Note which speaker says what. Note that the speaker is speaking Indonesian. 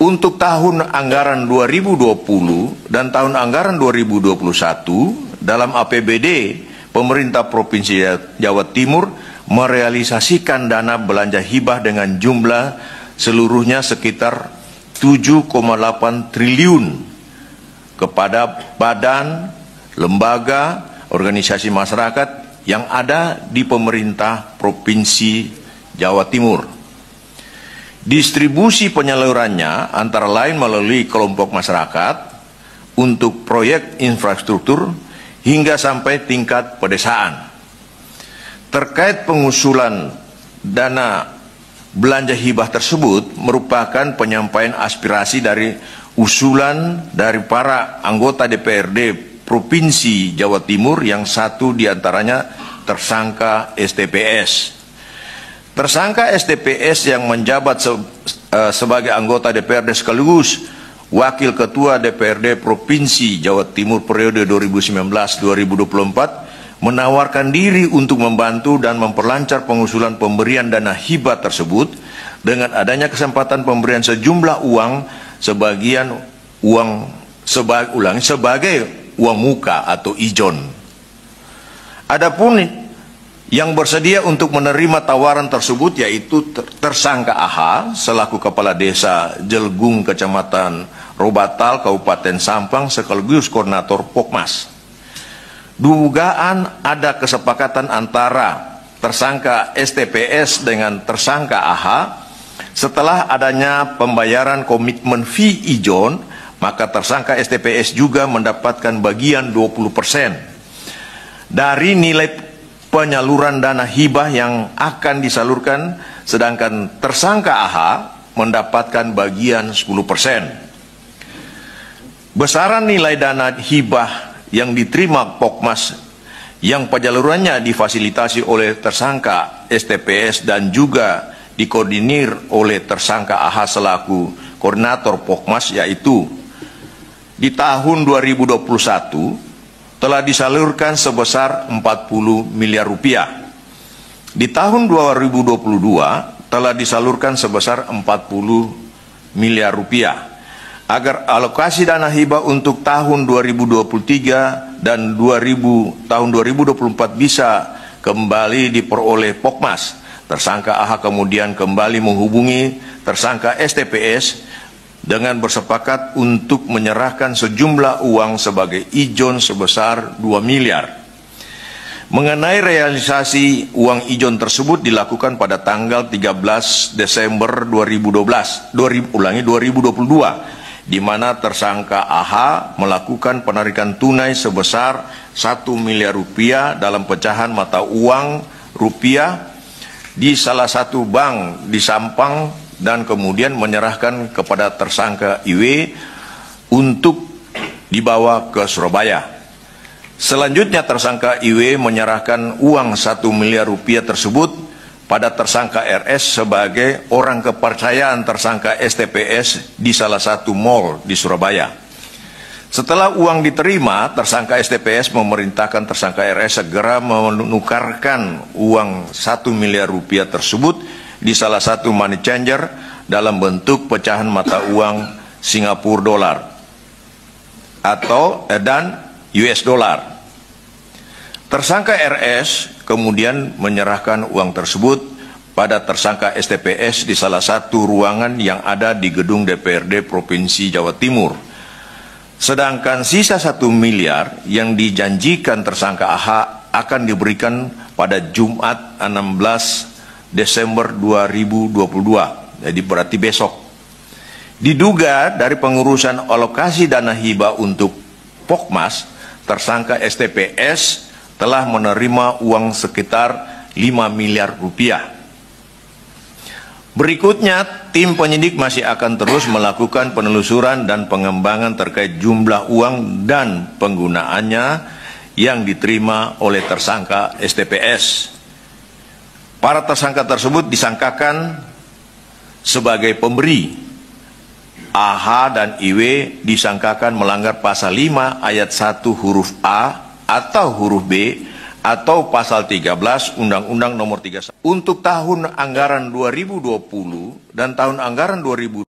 Speaker 1: Untuk tahun anggaran 2020 dan tahun anggaran 2021 dalam APBD pemerintah Provinsi Jawa Timur merealisasikan dana belanja hibah dengan jumlah seluruhnya sekitar 7,8 triliun kepada badan, lembaga, organisasi masyarakat yang ada di pemerintah Provinsi Jawa Timur. Distribusi penyalurannya antara lain melalui kelompok masyarakat untuk proyek infrastruktur hingga sampai tingkat pedesaan. Terkait pengusulan dana belanja hibah tersebut merupakan penyampaian aspirasi dari usulan dari para anggota DPRD Provinsi Jawa Timur yang satu diantaranya tersangka STPS. Tersangka STPS yang menjabat sebagai anggota DPRD sekaligus Wakil Ketua DPRD Provinsi Jawa Timur periode 2019-2024 menawarkan diri untuk membantu dan memperlancar pengusulan pemberian dana hibah tersebut dengan adanya kesempatan pemberian sejumlah uang sebagai uang muka atau ijon. Adapun yang bersedia untuk menerima tawaran tersebut yaitu tersangka AH selaku Kepala Desa Jelgung Kecamatan Robatal Kabupaten Sampang sekaligus Koordinator Pokmas. Dugaan ada kesepakatan antara tersangka STPS dengan tersangka AH setelah adanya pembayaran komitmen fee ijon, maka tersangka STPS juga mendapatkan bagian 20% dari nilai penyaluran dana hibah yang akan disalurkan, sedangkan tersangka AH mendapatkan bagian 10%. Besaran nilai dana hibah yang diterima Pokmas yang penyalurannya difasilitasi oleh tersangka STPS dan juga dikoordinir oleh tersangka AH selaku koordinator Pokmas, yaitu di tahun 2021 telah disalurkan sebesar 40 miliar rupiah. Di tahun 2022 telah disalurkan sebesar 40 miliar rupiah. Agar alokasi dana hibah untuk tahun 2023 dan tahun 2024 bisa kembali diperoleh Pokmas, tersangka AH kemudian kembali menghubungi tersangka STPS dengan bersepakat untuk menyerahkan sejumlah uang sebagai ijon sebesar 2 miliar. Mengenai realisasi uang ijon tersebut dilakukan pada tanggal 13 Desember 2022, di mana tersangka AH melakukan penarikan tunai sebesar 1 miliar rupiah dalam pecahan mata uang rupiah di salah satu bank di Sampang dan kemudian menyerahkan kepada tersangka IW untuk dibawa ke Surabaya. Selanjutnya tersangka IW menyerahkan uang 1 miliar rupiah tersebut pada tersangka RS sebagai orang kepercayaan tersangka STPS di salah satu mal di Surabaya. Setelah uang diterima, tersangka STPS memerintahkan tersangka RS segera menukarkan uang 1 miliar rupiah tersebut di salah satu money changer dalam bentuk pecahan mata uang Singapura dolar dan US dollar. Tersangka RS kemudian menyerahkan uang tersebut pada tersangka STPS di salah satu ruangan yang ada di gedung DPRD Provinsi Jawa Timur. Sedangkan sisa 1 miliar yang dijanjikan tersangka AH akan diberikan pada Jumat 16 Desember 2022, jadi berarti besok. Diduga dari pengurusan alokasi dana hibah untuk Pokmas, tersangka STPS telah menerima uang sekitar 5 miliar rupiah. Berikutnya, tim penyidik masih akan terus melakukan penelusuran dan pengembangan terkait jumlah uang dan penggunaannya yang diterima oleh tersangka STPS. Para tersangka tersebut disangkakan sebagai pemberi. AH dan IW disangkakan melanggar pasal 5 ayat 1 huruf A atau huruf B atau pasal 13 Undang-Undang Nomor 31. Untuk tahun anggaran 2020 dan tahun anggaran 2020